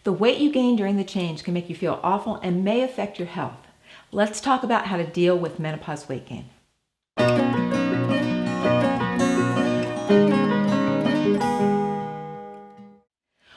The weight you gain during the change can make you feel awful and may affect your health. Let's talk about how to deal with menopause weight gain.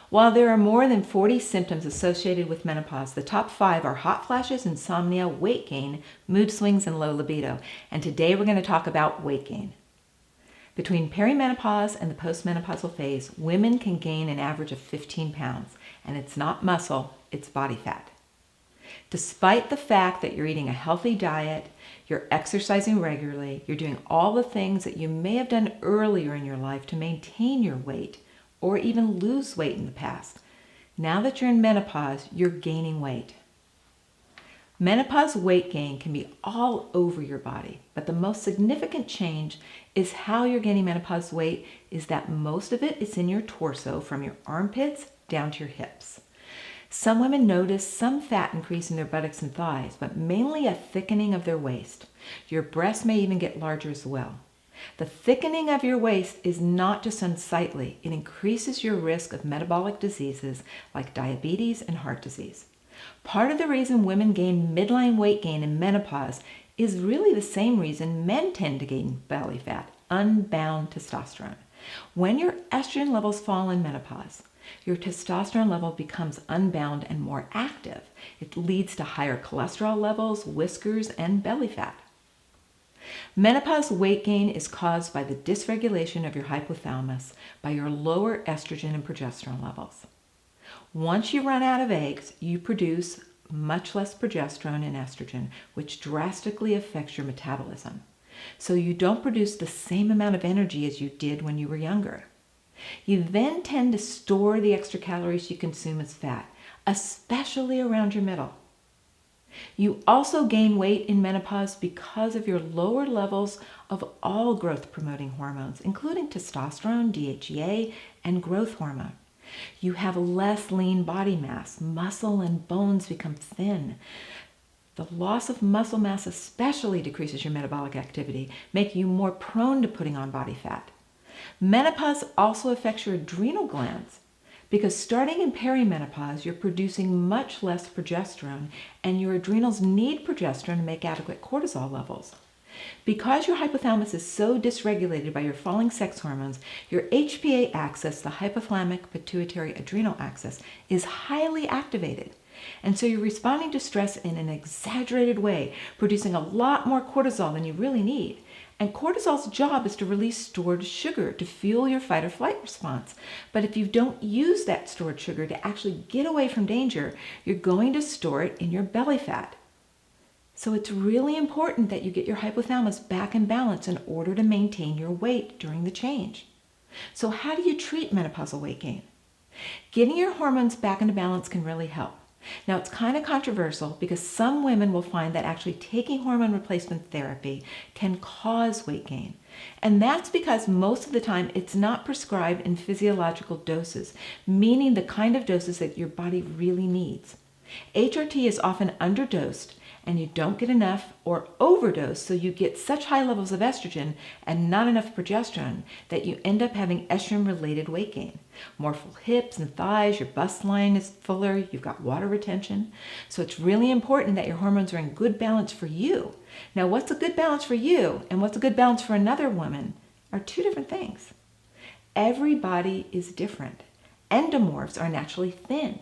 While there are more than 40 symptoms associated with menopause, the top 5 are hot flashes, insomnia, weight gain, mood swings, and low libido. And today we're going to talk about weight gain. Between perimenopause and the postmenopausal phase, women can gain an average of 15 pounds. And it's not muscle, it's body fat. Despite the fact that you're eating a healthy diet, you're exercising regularly, you're doing all the things that you may have done earlier in your life to maintain your weight, or even lose weight in the past. Now that you're in menopause, you're gaining weight. Menopause weight gain can be all over your body, but the most significant change is how you're gaining menopause weight is that most of it is in your torso from your armpits down to your hips. Some women notice some fat increase in their buttocks and thighs, but mainly a thickening of their waist. Your breasts may even get larger as well. The thickening of your waist is not just unsightly, it increases your risk of metabolic diseases like diabetes and heart disease. Part of the reason women gain midline weight gain in menopause is really the same reason men tend to gain belly fat, unbound testosterone. When your estrogen levels fall in menopause, your testosterone level becomes unbound and more active. It leads to higher cholesterol levels, whiskers, and belly fat. Menopause weight gain is caused by the dysregulation of your hypothalamus by your lower estrogen and progesterone levels. Once you run out of eggs, you produce much less progesterone and estrogen, which drastically affects your metabolism. So you don't produce the same amount of energy as you did when you were younger. You then tend to store the extra calories you consume as fat, especially around your middle. You also gain weight in menopause because of your lower levels of all growth-promoting hormones, including testosterone, DHEA, and growth hormone. You have less lean body mass. Muscle and bones become thin. The loss of muscle mass especially decreases your metabolic activity, making you more prone to putting on body fat. Menopause also affects your adrenal glands because starting in perimenopause, you're producing much less progesterone and your adrenals need progesterone to make adequate cortisol levels. Because your hypothalamus is so dysregulated by your falling sex hormones, your HPA axis, the hypothalamic pituitary adrenal axis, is highly activated. And so you're responding to stress in an exaggerated way, producing a lot more cortisol than you really need. And cortisol's job is to release stored sugar to fuel your fight or flight response. But if you don't use that stored sugar to actually get away from danger, you're going to store it in your belly fat. So it's really important that you get your hypothalamus back in balance in order to maintain your weight during the change. So how do you treat menopausal weight gain? Getting your hormones back into balance can really help. Now, it's kind of controversial because some women will find that actually taking hormone replacement therapy can cause weight gain. And that's because most of the time it's not prescribed in physiological doses, meaning the kind of doses that your body really needs. HRT is often underdosed and you don't get enough or overdose, so you get such high levels of estrogen and not enough progesterone that you end up having estrogen-related weight gain. More full hips and thighs, your bust line is fuller, you've got water retention. So it's really important that your hormones are in good balance for you. Now, what's a good balance for you and what's a good balance for another woman are two different things. Every body is different. Endomorphs are naturally thin.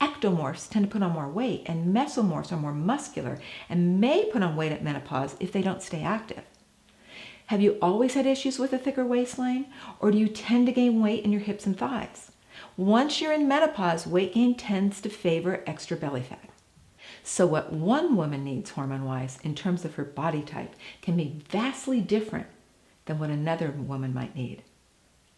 Ectomorphs tend to put on more weight, and mesomorphs are more muscular and may put on weight at menopause if they don't stay active. Have you always had issues with a thicker waistline, or do you tend to gain weight in your hips and thighs? Once you're in menopause, weight gain tends to favor extra belly fat. So what one woman needs hormone-wise in terms of her body type can be vastly different than what another woman might need.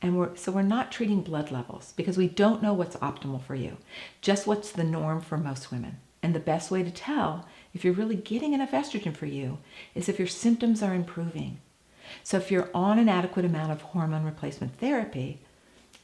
And we're not treating blood levels because we don't know what's optimal for you, just what's the norm for most women. And the best way to tell if you're really getting enough estrogen for you is if your symptoms are improving. So if you're on an adequate amount of hormone replacement therapy,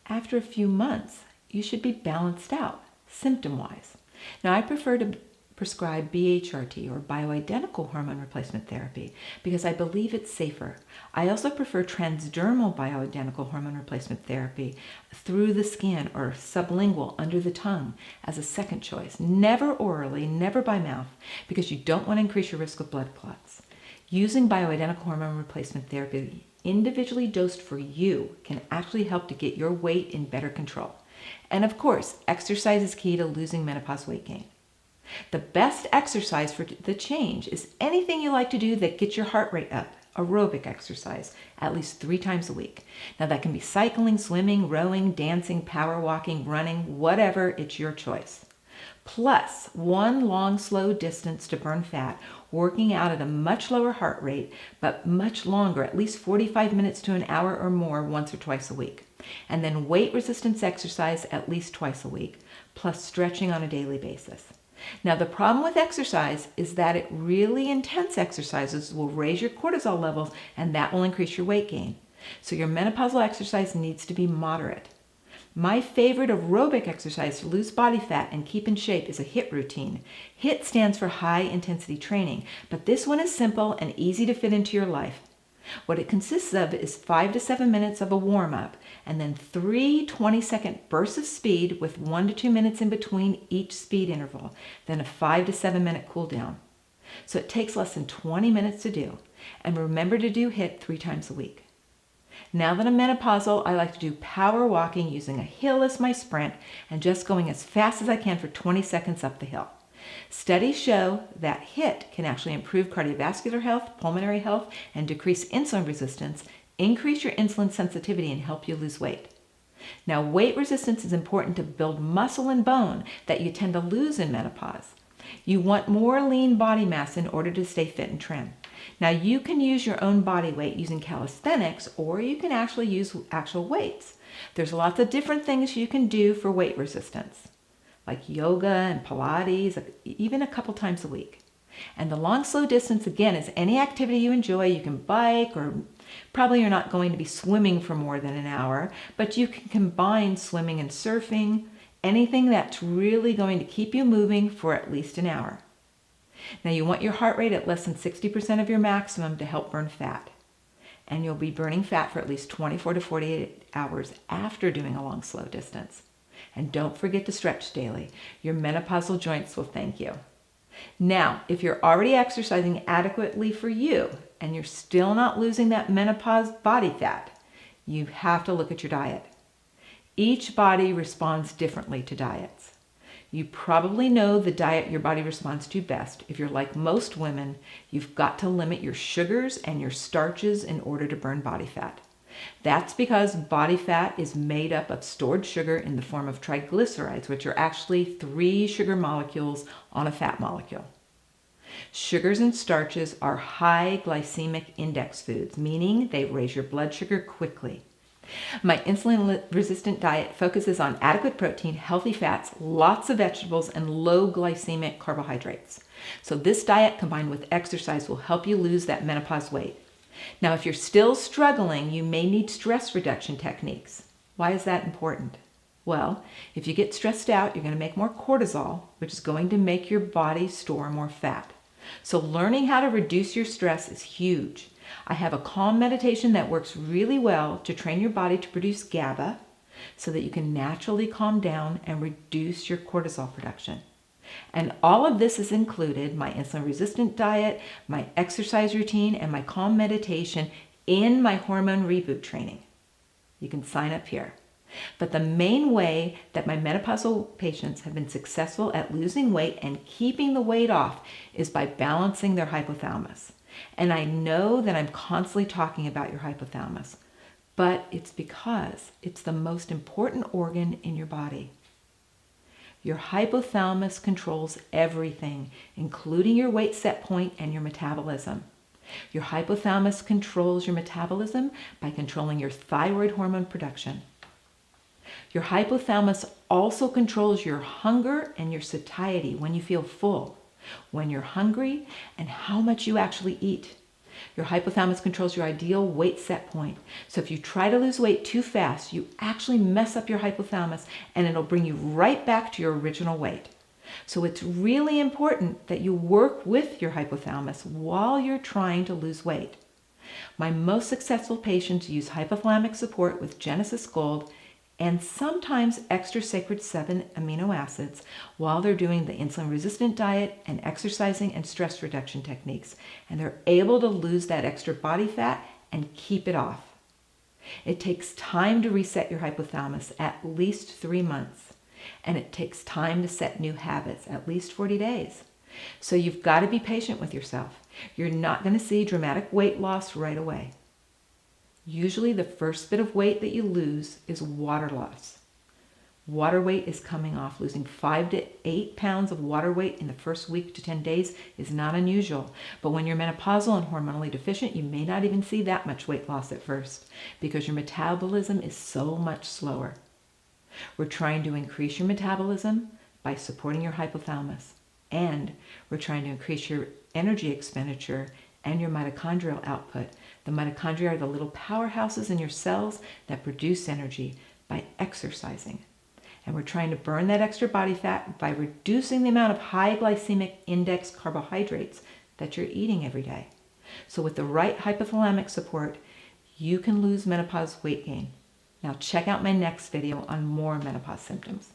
after a few months, you should be balanced out, symptom-wise. Now, I prefer to prescribe BHRT or bioidentical hormone replacement therapy because I believe it's safer. I also prefer transdermal bioidentical hormone replacement therapy through the skin or sublingual under the tongue as a second choice. Never orally, never by mouth, because you don't want to increase your risk of blood clots. Using bioidentical hormone replacement therapy individually dosed for you can actually help to get your weight in better control. And of course, exercise is key to losing menopause weight gain. The best exercise for the change is anything you like to do that gets your heart rate up, aerobic exercise, at least 3 times a week. Now that can be cycling, swimming, rowing, dancing, power walking, running, whatever, it's your choice. Plus, one long, slow distance to burn fat, working out at a much lower heart rate, but much longer, at least 45 minutes to an hour or more once or twice a week. And then weight resistance exercise at least twice a week, plus stretching on a daily basis. Now, the problem with exercise is that really intense exercises will raise your cortisol levels and that will increase your weight gain. So your menopausal exercise needs to be moderate. My favorite aerobic exercise to lose body fat and keep in shape is a HIIT routine. HIIT stands for high intensity training, but this one is simple and easy to fit into your life. What it consists of is 5 to 7 minutes of a warm-up and then 3 20-second bursts of speed with 1 to 2 minutes in between each speed interval, then a 5 to 7 minute cool down. So it takes less than 20 minutes to do. And remember to do HIIT 3 times a week. Now that I'm menopausal, I like to do power walking using a hill as my sprint and just going as fast as I can for 20 seconds up the hill. Studies show that HIIT can actually improve cardiovascular health, pulmonary health, and decrease insulin resistance, increase your insulin sensitivity, and help you lose weight. Now, weight resistance is important to build muscle and bone that you tend to lose in menopause. You want more lean body mass in order to stay fit and trim. Now, you can use your own body weight using calisthenics, or you can actually use actual weights. There's lots of different things you can do for weight resistance, like yoga and Pilates, even a couple times a week. And the long, slow distance, again, is any activity you enjoy. You can bike, or probably you're not going to be swimming for more than an hour, but you can combine swimming and surfing, anything that's really going to keep you moving for at least an hour. Now, you want your heart rate at less than 60% of your maximum to help burn fat. And you'll be burning fat for at least 24 to 48 hours after doing a long, slow distance. And don't forget to stretch daily. Your menopausal joints will thank you. Now, if you're already exercising adequately for you and you're still not losing that menopause body fat, you have to look at your diet. Each body responds differently to diets. You probably know the diet your body responds to best. If you're like most women, you've got to limit your sugars and your starches in order to burn body fat. That's because body fat is made up of stored sugar in the form of triglycerides, which are actually 3 sugar molecules on a fat molecule. Sugars and starches are high glycemic index foods, meaning they raise your blood sugar quickly. My insulin-resistant diet focuses on adequate protein, healthy fats, lots of vegetables, and low glycemic carbohydrates. So this diet combined with exercise will help you lose that menopause weight. Now, if you're still struggling, you may need stress reduction techniques. Why is that important? Well, if you get stressed out, you're going to make more cortisol, which is going to make your body store more fat. So learning how to reduce your stress is huge. I have a calm meditation that works really well to train your body to produce GABA so that you can naturally calm down and reduce your cortisol production. And all of this is included, my insulin-resistant diet, my exercise routine, and my calm meditation in my hormone reboot training. You can sign up here. But the main way that my menopausal patients have been successful at losing weight and keeping the weight off is by balancing their hypothalamus. And I know that I'm constantly talking about your hypothalamus, but it's because it's the most important organ in your body. Your hypothalamus controls everything, including your weight set point and your metabolism. Your hypothalamus controls your metabolism by controlling your thyroid hormone production. Your hypothalamus also controls your hunger and your satiety, when you feel full, when you're hungry, and how much you actually eat. Your hypothalamus controls your ideal weight set point. So if you try to lose weight too fast, you actually mess up your hypothalamus and it'll bring you right back to your original weight. So it's really important that you work with your hypothalamus while you're trying to lose weight. My most successful patients use hypothalamic support with Genesis Gold and sometimes extra sacred 7 amino acids while they're doing the insulin-resistant diet and exercising and stress reduction techniques. And they're able to lose that extra body fat and keep it off. It takes time to reset your hypothalamus, at least 3 months. And it takes time to set new habits, at least 40 days. So you've got to be patient with yourself. You're not going to see dramatic weight loss right away. Usually the first bit of weight that you lose is water loss. Water weight is coming off. Losing 5 to 8 pounds of water weight in the first week to 10 days is not unusual. But when you're menopausal and hormonally deficient, you may not even see that much weight loss at first because your metabolism is so much slower. We're trying to increase your metabolism by supporting your hypothalamus. And we're trying to increase your energy expenditure and your mitochondrial output. The mitochondria are the little powerhouses in your cells that produce energy by exercising. And we're trying to burn that extra body fat by reducing the amount of high glycemic index carbohydrates that you're eating every day. So with the right hypothalamic support, you can lose menopause weight gain. Now check out my next video on more menopause symptoms.